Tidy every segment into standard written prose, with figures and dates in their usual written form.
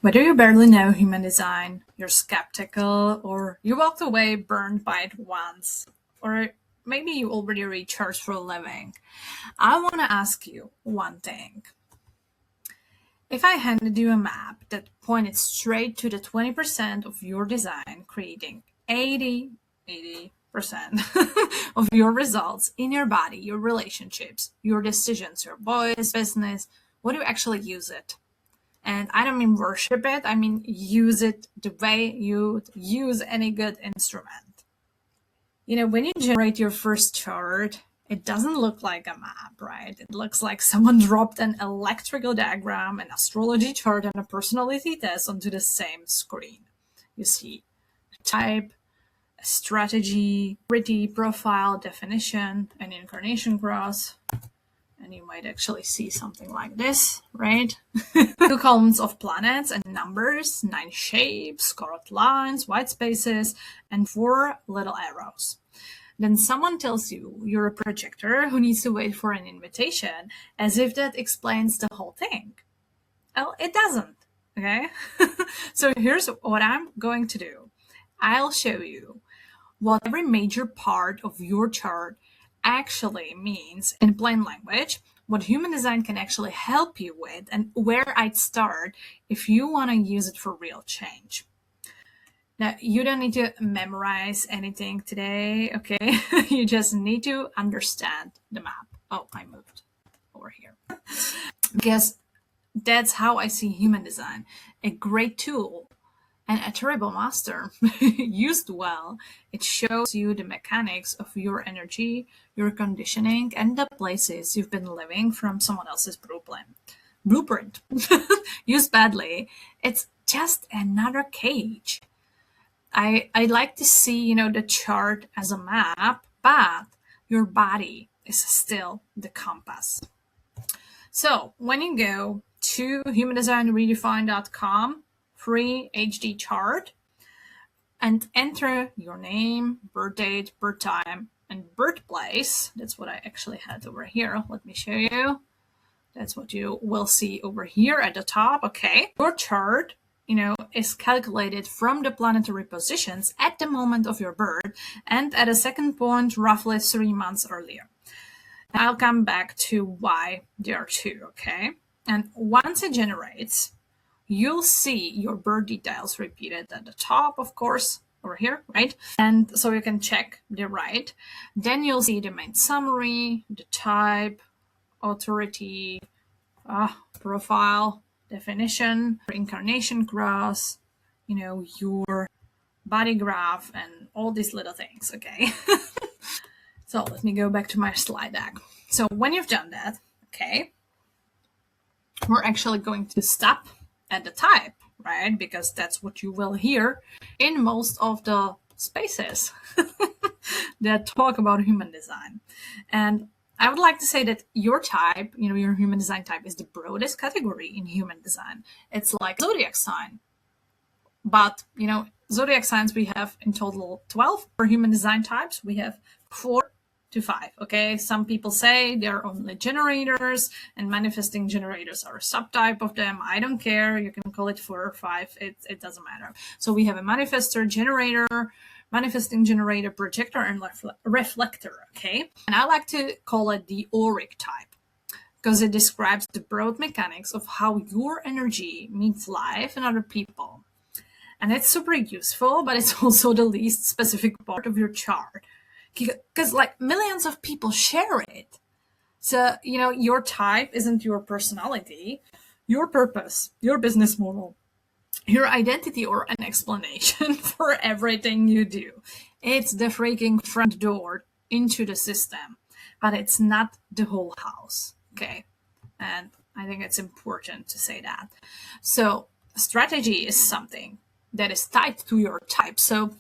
Whether you barely know human design, you're skeptical, or you walked away burned by it once, or maybe you already recharge for a living, I want to ask you one thing. If I handed you a map that pointed straight to the 20% of your design, creating 80% of your results in your body, your relationships, your decisions, your voice, business, would you actually use it? And I don't mean worship it, I mean use it the way you use any good instrument. When you generate your first chart, it doesn't look like a map, right? It looks like someone dropped an electrical diagram, an astrology chart, and a personality test onto the same screen. You see a type, a strategy, pretty profile, definition, an incarnation cross, and you might actually see something like this, right? 2 columns of planets and numbers, 9 shapes, scarlet lines, white spaces, and 4 little arrows. Then someone tells you you're a projector who needs to wait for an invitation, as if that explains the whole thing. Well, it doesn't, okay? So here's what I'm going to do. I'll show you what every major part of your chart actually means in plain language, what human design can actually help you with, and where I'd start if you want to use it for real change. Now, you don't need to memorize anything today, okay? You just need to understand the map. Oh, I moved over here. Because that's how I see human design. A great tool and a terrible master. Used well, it shows you the mechanics of your energy, your conditioning, and the places you've been living from someone else's blueprint. Used badly, it's just another cage. I like to see, the chart as a map, but your body is still the compass. So when you go to humandesignredefined.com, free HD chart, and enter your name, birth date, birth time, and birthplace. That's what I actually had over here. Let me show you. That's what you will see over here at the top. Okay. Your chart, is calculated from the planetary positions at the moment of your birth and at a second point roughly 3 months earlier. I'll come back to why there are 2, okay? And once it generates, you'll see your birth details repeated at the top, of course, over here, right? And so you can check they're right. Then you'll see the main summary, the type, authority, profile, definition, incarnation cross, your bodygraph, and all these little things, okay? So let me go back to my slide deck. So when you've done that, okay, we're actually going to stop at the type, right? Because that's what you will hear in most of the spaces that talk about human design. And I would like to say that your type, your human design type is the broadest category in human design. It's like zodiac sign. But, zodiac signs we have in total 12. For human design types, we have 4 to 5, okay? Some people say they're only generators, and manifesting generators are a subtype of them. I don't care. You can call it 4 or 5. It doesn't matter. So we have a manifestor, generator, manifesting generator, projector, and reflector, okay? And I like to call it the auric type because it describes the broad mechanics of how your energy meets life and other people. And it's super useful, but it's also the least specific part of your chart because millions of people share it. So, your type isn't your personality, your purpose, your business model, your identity, or an explanation for everything you do. It's the freaking front door into the system, but it's not the whole house. Okay. And I think it's important to say that. So strategy is something that is tied to your type. So,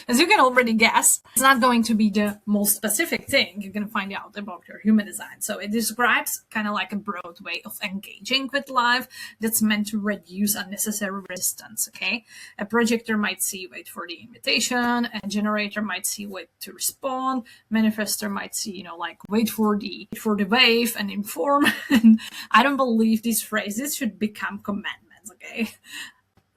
As you can already guess, it's not going to be the most specific thing you can find out about your human design. So it describes kind of like a broad way of engaging with life that's meant to reduce unnecessary resistance, okay? A projector might see wait for the invitation, a generator might see wait to respond, manifester might see, like wait for the wave and inform. And I don't believe these phrases should become commandments, okay?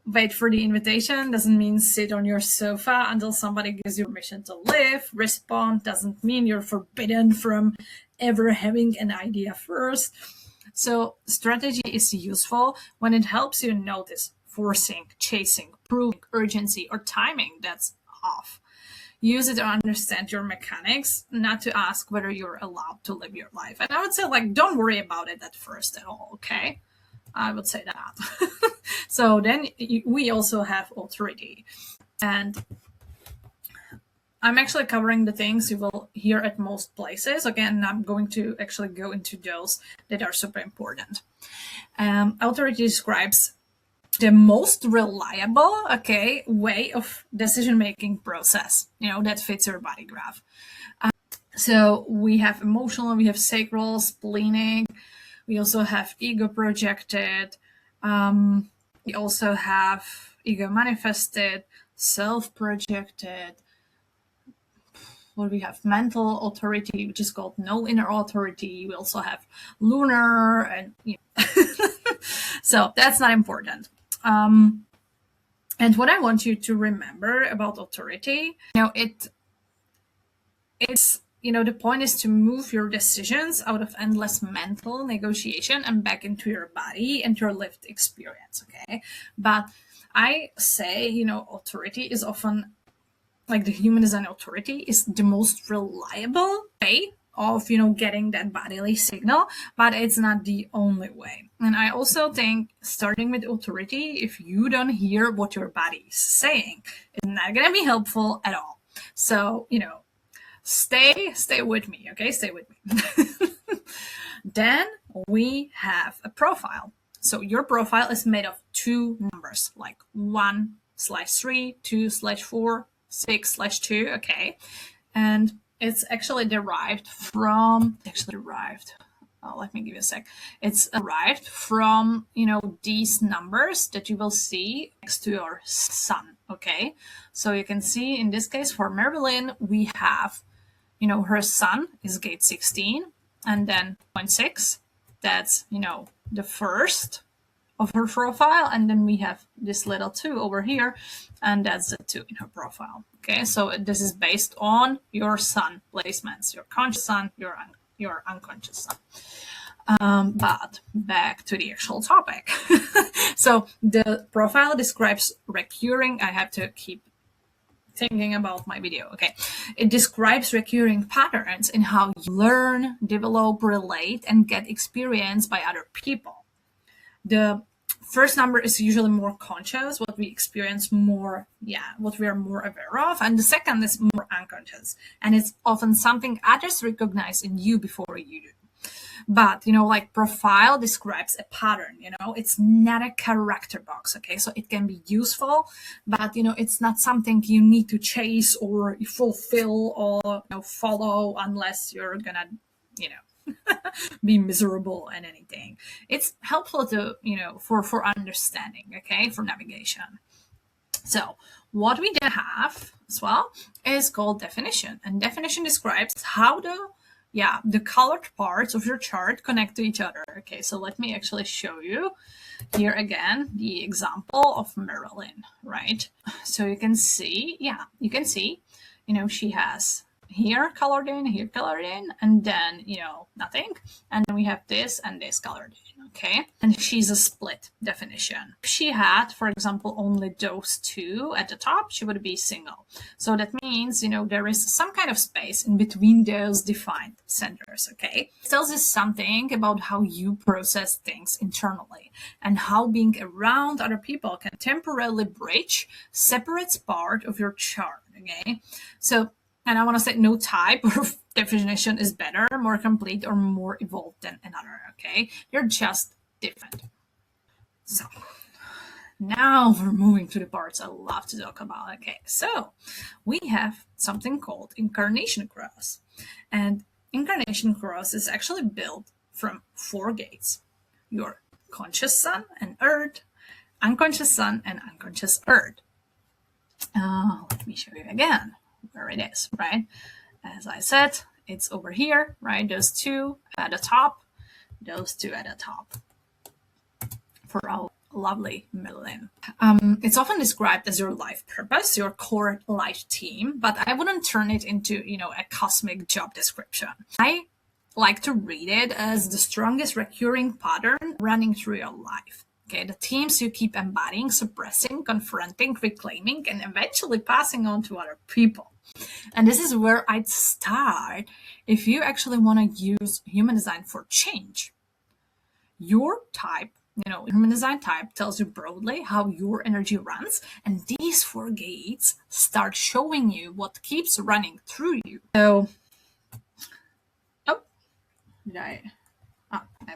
Wait for the invitation doesn't mean sit on your sofa until somebody gives you permission to live. Respond doesn't mean you're forbidden from ever having an idea first. So strategy is useful when it helps you notice forcing, chasing, proving, urgency, or timing that's off. Use it to understand your mechanics, not to ask whether you're allowed to live your life. And I would say, don't worry about it at first at all, okay? I would say that. So then we also have authority. And I'm actually covering the things you will hear at most places. Again, I'm going to actually go into those that are super important. Authority describes the most reliable, way of decision-making process, that fits your body graph. So we have emotional, we have sacral, splenic, we also have ego projected. We also have ego manifested, self-projected. What we have? Mental authority, which is called no inner authority. We also have lunar, and so that's not important. And what I want you to remember about authority, it's the point is to move your decisions out of endless mental negotiation and back into your body and your lived experience, okay? But I say, authority is often, like the human design authority is the most reliable way of, getting that bodily signal, but it's not the only way. And I also think starting with authority, if you don't hear what your body is saying, it's not going to be helpful at all. So, stay with me, okay? Stay with me. Then we have a profile. So your profile is made of 2 numbers, like 1/3, 2/4, 6/2, okay? And it's actually derived from, let me give you a sec. It's derived from, these numbers that you will see next to your sun, okay? So you can see in this case for Marilyn, we have, her sun is gate 16 and then 0.6. That's, the first of her profile. And then we have this little 2 over here, and that's the 2 in her profile. Okay, so this is based on your sun placements, your conscious sun, your unconscious sun. But back to the actual topic. So the profile describes recurring, I have to keep thinking about my video, okay. It describes recurring patterns in how you learn, develop, relate, and get experience by other people. The first number is usually more conscious, what we experience more, what we are more aware of. And the second is more unconscious. And it's often something others recognize in you before you do. But, profile describes a pattern, it's not a character box, okay? So it can be useful, but, it's not something you need to chase or fulfill or, follow unless you're gonna, be miserable and anything. It's helpful to, for understanding, okay, for navigation. So what we then have as well is called definition. And definition describes how the colored parts of your chart connect to each other. Okay, so let me actually show you here again the example of Marilyn, right? So you can see, she has here colored in, and then, nothing. And then we have this and this colored in, okay? And she's a split definition. If she had, for example, only those 2 at the top, she would be single. So that means, there is some kind of space in between those defined centers, okay? It tells us something about how you process things internally and how being around other people can temporarily bridge separates part of your chart, okay? So, and I want to say no type of definition is better, more complete, or more evolved than another, okay? They're just different. So now we're moving to the parts I love to talk about. Okay, so we have something called Incarnation Cross. And Incarnation Cross is actually built from 4 gates: your conscious sun and earth, unconscious sun, and unconscious earth. Let me show you again where it is, right? As I said, it's over here, right? Those 2 at the top, those 2 at the top for our lovely Merlin. It's often described as your life purpose, your core life team, but I wouldn't turn it into, a cosmic job description. I like to read it as the strongest recurring pattern running through your life. Okay, the themes you keep embodying, suppressing, confronting, reclaiming, and eventually passing on to other people. And this is where I'd start if you actually want to use human design for change. Your type, human design type tells you broadly how your energy runs, and these 4 gates start showing you what keeps running through you. So, I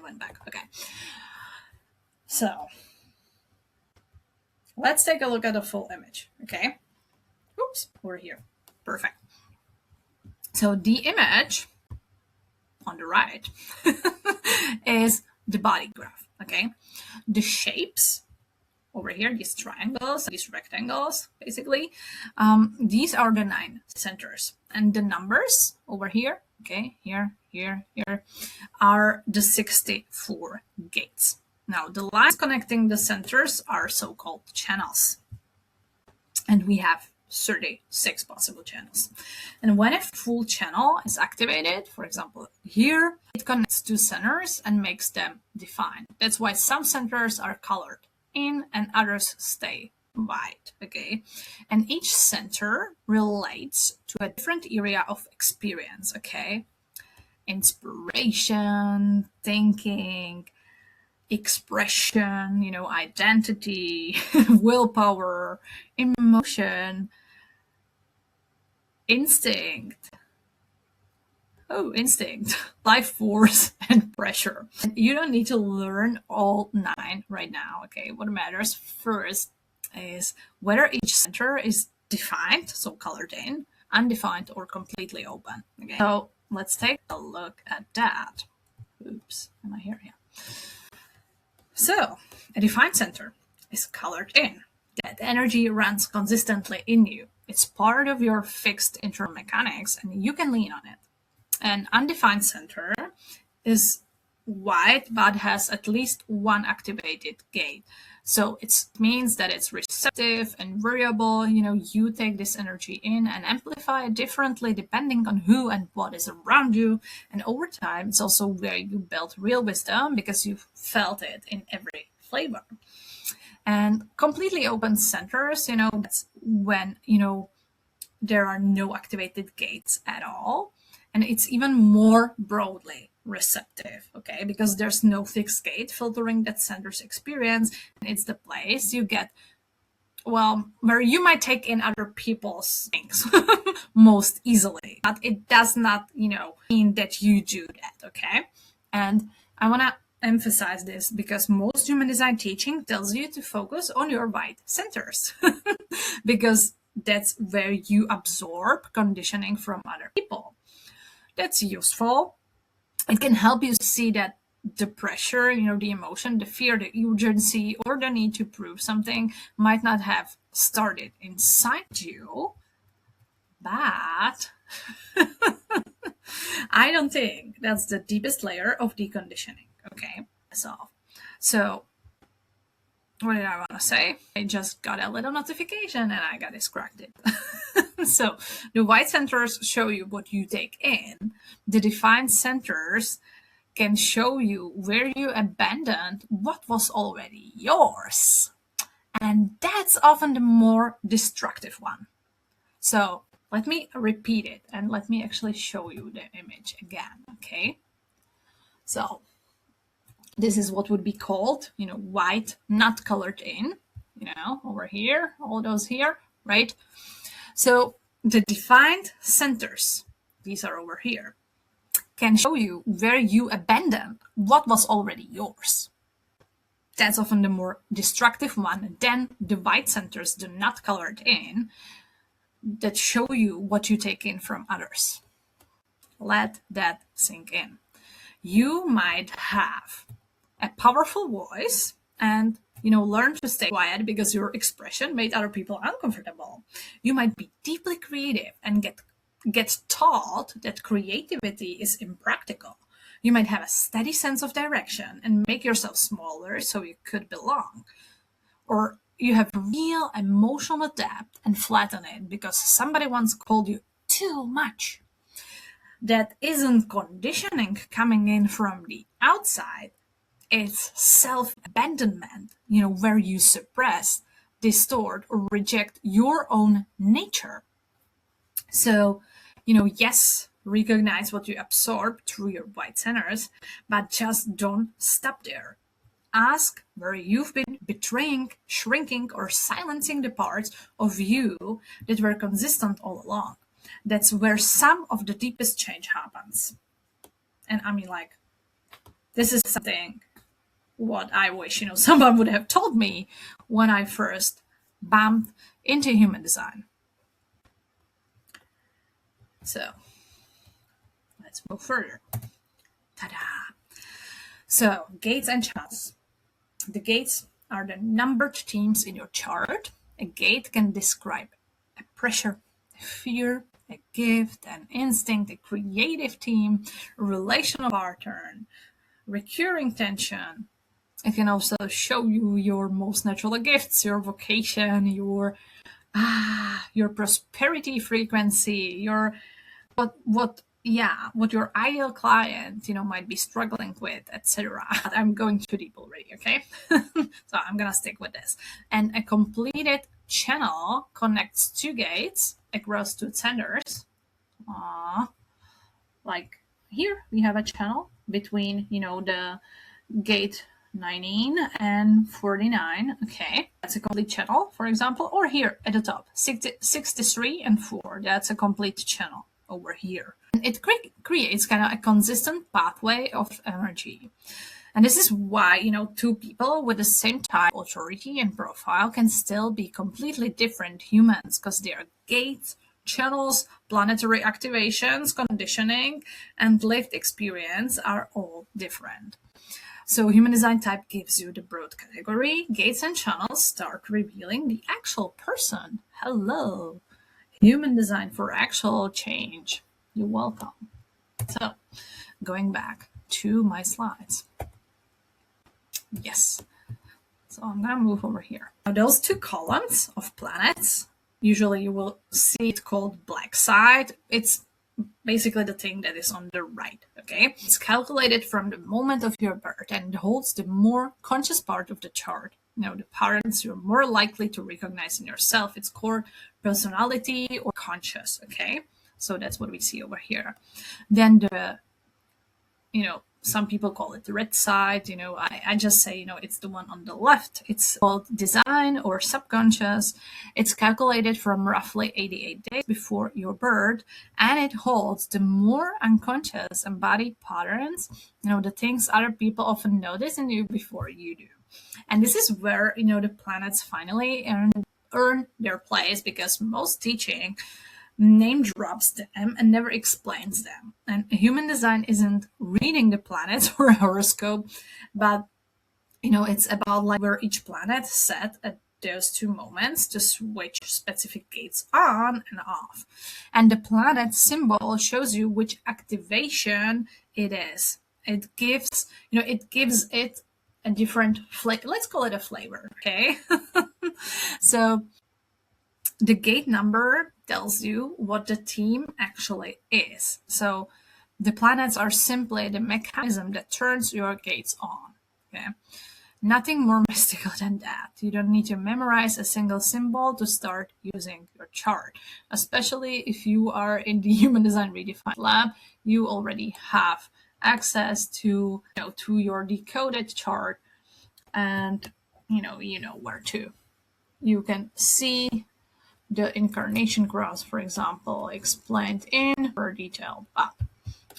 went back. Okay. So, let's take a look at the full image. Okay. Oops, we're here. Perfect. So the image on the right is the body graph. Okay. The shapes over here, these triangles, these rectangles, basically, these are the 9 centers. And the numbers over here, okay, here, are the 64 gates. Now, the lines connecting the centers are so-called channels. And we have 36 possible channels. And when a full channel is activated, for example, here, it connects 2 centers and makes them defined. That's why some centers are colored in and others stay white, okay? And each center relates to a different area of experience, okay? Inspiration, thinking, expression, identity, willpower, emotion, instinct, life force, and pressure. And you don't need to learn all 9 right now, okay? What matters first is whether each center is defined, so colored in, undefined, or completely open. Okay, so let's take a look at that. Oops, am I here? Yeah. So, a defined center is colored in. That energy runs consistently in you. It's part of your fixed internal mechanics, and you can lean on it. An undefined center is white but has at least 1 activated gate. So it means that it's receptive and variable. You take this energy in and amplify it differently depending on who and what is around you. And over time, it's also where you build real wisdom because you've felt it in every flavor. And completely open centers, that's when, there are no activated gates at all. And it's even more broadly receptive, okay? Because there's no fixed gate filtering that center's experience. And it's the place you get, where you might take in other people's things most easily. But it does not, mean that you do that, okay? And I want to emphasize this because most human design teaching tells you to focus on your white centers because that's where you absorb conditioning from other people. That's useful. It can help you see that the pressure, the emotion, the fear, the urgency, or the need to prove something might not have started inside you, but I don't think that's the deepest layer of deconditioning, okay? So what did I want to say? I just got a little notification and I got distracted. So the white centers show you what you take in. The defined centers can show you where you abandoned what was already yours. And that's often the more destructive one. So let me repeat it and let me actually show you the image again, okay? So this is what would be called, white, not colored in, over here, all those here, right? So the defined centers, these are over here, can show you where you abandoned what was already yours. That's often the more destructive one. Then the white centers, the not colored in, that show you what you take in from others. Let that sink in. You might have a powerful voice and learn to stay quiet because your expression made other people uncomfortable. You might be deeply creative and get taught that creativity is impractical. You might have a steady sense of direction and make yourself smaller so you could belong. Or you have real emotional depth and flatten it because somebody once called you too much. That isn't conditioning coming in from the outside. It's self-abandonment, where you suppress, distort, or reject your own nature. So, yes, recognize what you absorb through your white centers, but just don't stop there. Ask where you've been betraying, shrinking, or silencing the parts of you that were consistent all along. That's where some of the deepest change happens. And I mean, like, this is something what I wish, someone would have told me when I first bumped into human design. So let's move further. Ta-da! So gates and channels. The gates are the numbered themes in your chart. A gate can describe a pressure, a fear, a gift, an instinct, a creative theme, a relational pattern, recurring tension. It can also show you your most natural gifts, your vocation, your prosperity frequency, your what your ideal client might be struggling with, etc. I'm going too deep already, okay? So I'm gonna stick with this. And a completed channel connects two gates across two centers. Like here we have a channel between the gate 19 and 49. Okay, that's a complete channel, for example. Or here at the top, 63 and 4. That's a complete channel over here. And it creates kind of a consistent pathway of energy. And this is why, two people with the same type, authority, and profile can still be completely different humans because they are gates, channels, planetary activations, conditioning, and lived experience are all different. So human design type gives you the broad category. Gates and channels start revealing the actual person. Hello. Human design for actual change. You're welcome. So going back to my slides. Yes. So I'm going to move over here. Now those two columns of planets, usually you will see it called black side. It's basically the thing that is on the right, okay? It's calculated from the moment of your birth and it holds the more conscious part of the chart. The patterns you're more likely to recognize in yourself. It's core personality or conscious, okay? So that's what we see over here. Then the, some people call it the red side. I just say, it's the one on the left. It's called design or subconscious. It's calculated from roughly 88 days before your birth, and it holds the more unconscious embodied patterns, the things other people often notice in you before you do. And this is where, the planets finally earn their place, because most teaching name drops them and never explains them. And human design isn't reading the planets or a horoscope, but it's about like where each planet set at those two moments to switch specific gates on and off. And the planet symbol shows you which activation it is. It gives it a different flavor. Let's call it a flavor, okay? So the gate number tells you what the theme actually is. So the planets are simply the mechanism that turns your gates on. Okay? Nothing more mystical than that. You don't need to memorize a single symbol to start using your chart. Especially if you are in the Human Design Redefined Lab, you already have access to your decoded chart, and you know where to. You can see the Incarnation Cross, for example, explained in more detail. But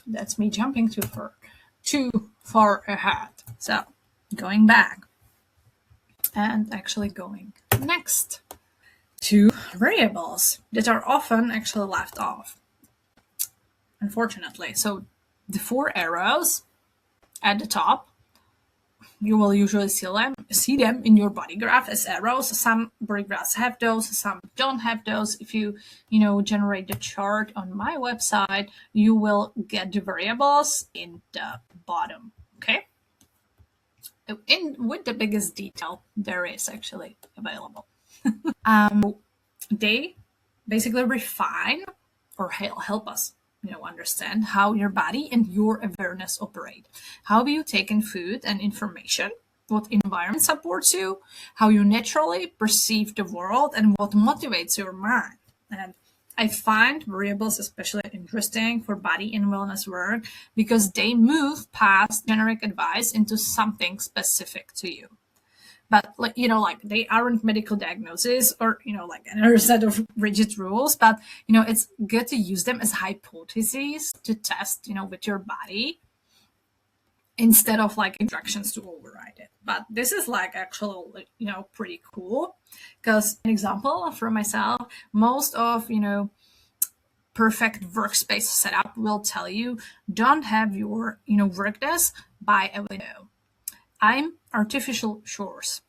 that's me jumping too far ahead. So going back. And actually going next to variables that are often actually left off, unfortunately. So the 4 arrows at the top, you will usually see them in your body graph as arrows. Some body graphs have those, some don't have those. If you generate the chart on my website, you will get the variables in the bottom. Okay, with the biggest detail there is actually available. They basically refine or help us understand how your body and your awareness operate. How you take in food and information, what environment supports you, how you naturally perceive the world, and what motivates your mind. And I find variables especially interesting for body and wellness work because they move past generic advice into something specific to you. But they aren't medical diagnoses or another set of rigid rules, but it's good to use them as hypotheses to test with your body instead of instructions to override it. But this is actually pretty cool, because an example for myself, most of perfect workspace setup will tell you don't have your work desk by a window. I'm artificial shores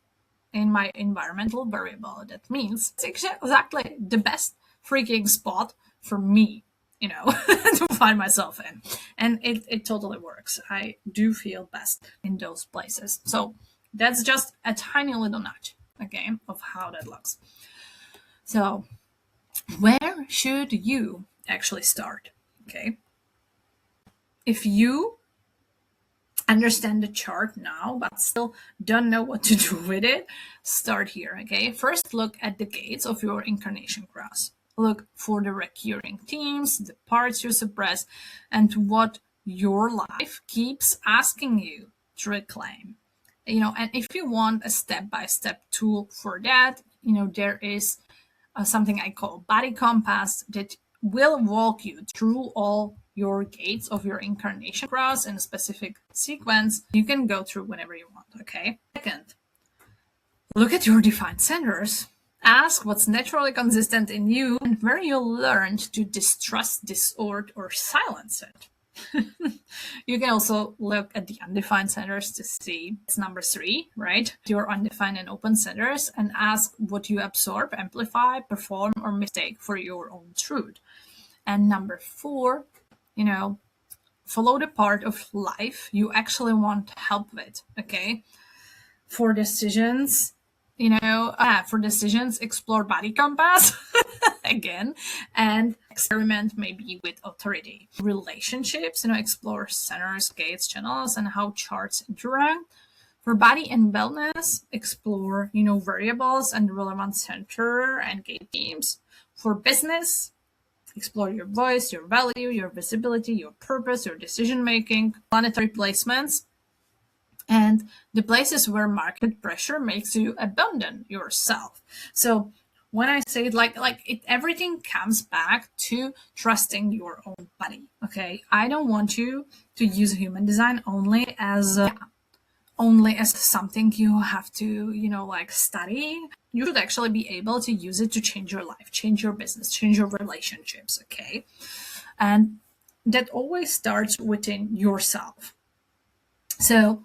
in my environmental variable. That means it's exactly the best freaking spot for me, to find myself in. And it totally works. I do feel best in those places. So that's just a tiny little nudge, okay, of how that looks. So where should you actually start? Okay. If you understand the chart now, but still don't know what to do with it, start here, okay? First, look at the gates of your Incarnation Cross. Look for the recurring themes, the parts you suppress, and what your life keeps asking you to reclaim. And if you want a step-by-step tool for that, there is something I call Body Compass that will walk you through all your gates of your Incarnation Cross in a specific sequence. You can go through whenever you want, okay? Second, look at your defined centers. Ask what's naturally consistent in you and where you learned to distrust, distort, or silence it. You can also look at the undefined centers to see it's number 3, right? Your undefined and open centers, and ask what you absorb, amplify, perform, or mistake for your own truth. And number 4, follow the part of life you actually want help with, okay? For decisions, explore Body Compass again, and experiment maybe with authority. Relationships, explore centers, gates, channels, and how charts interact. For body and wellness, explore, variables and relevant center and gate themes. For business, explore your voice, your value, your visibility, your purpose, your decision-making, planetary placements, and the places where market pressure makes you abandon yourself. So when I say it, everything comes back to trusting your own body. Okay, I don't want you to use human design only as something you have to study. You should actually be able to use it to change your life, change your business, change your relationships. Okay, and that always starts within yourself. So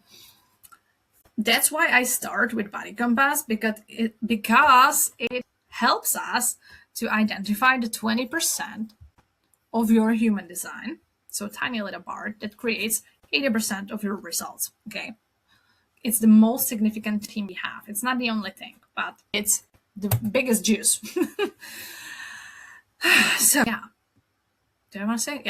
that's why I start with Body Compass, because it helps us to identify the 20% of your human design, so a tiny little part that creates 80% of your results. Okay, it's the most significant theme we have. It's not the only thing, but it's the biggest juice. So yeah, do I want to say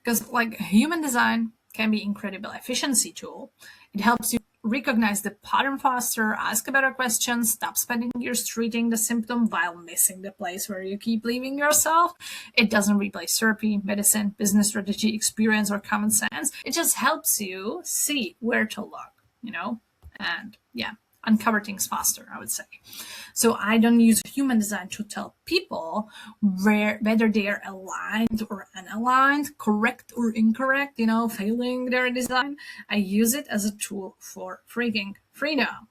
because human design can be incredible efficiency tool. It helps you recognize the pattern faster, ask better questions, stop spending years treating the symptom while missing the place where you keep leaving yourself. It doesn't replace therapy, medicine, business strategy, experience, or common sense. It just helps you see where to look, and uncover things faster, I would say. So I don't use human design to tell people whether they are aligned or unaligned, correct or incorrect, failing their design. I use it as a tool for freaking freedom.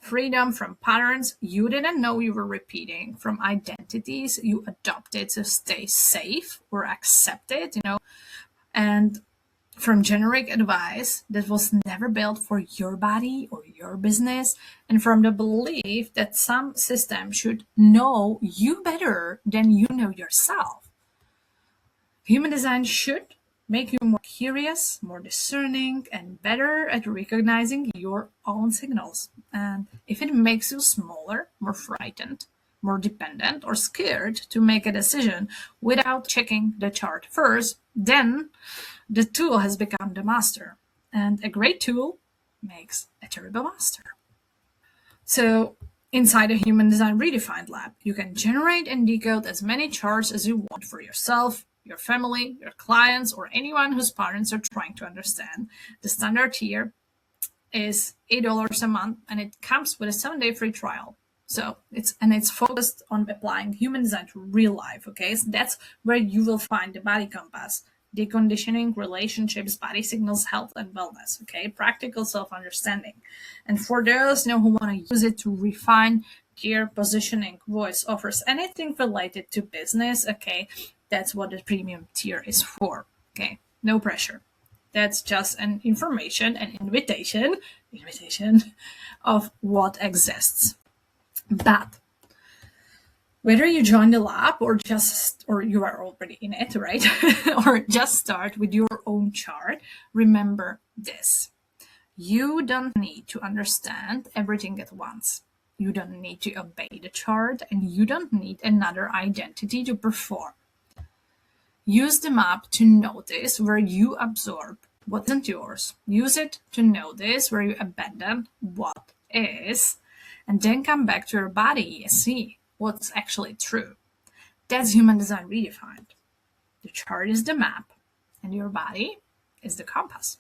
freedom from patterns you didn't know you were repeating, from identities you adopted to stay safe or accepted, and from generic advice that was never built for your body or your business, and from the belief that some system should know you better than you know yourself. Human design should make you more curious, more discerning, and better at recognizing your own signals. And if it makes you smaller, more frightened, more dependent, or scared to make a decision without checking the chart first, then the tool has become the master. And a great tool makes a terrible master. So, inside a Human Design Redefined lab, you can generate and decode as many charts as you want for yourself, your family, your clients, or anyone whose parents are trying to understand. The standard tier is $8 a month, and it comes with a 7-day free trial. So it's focused on applying human design to real life. Okay, so that's where you will find the body compass, deconditioning, relationships, body signals, health, and wellness. Okay, practical self-understanding. And for those who want to use it to refine their positioning, voice, offers, anything related to business. Okay, that's what the premium tier is for. Okay, no pressure. That's just an invitation of what exists. But whether you join the lab or you are already in it, right? Or just start with your own chart, remember this. You don't need to understand everything at once. You don't need to obey the chart, and you don't need another identity to perform. Use the map to notice where you absorb what isn't yours. Use it to notice where you abandon what is, and then come back to your body and see what's actually true. That's Human Design Redefined. The chart is the map, and your body is the compass.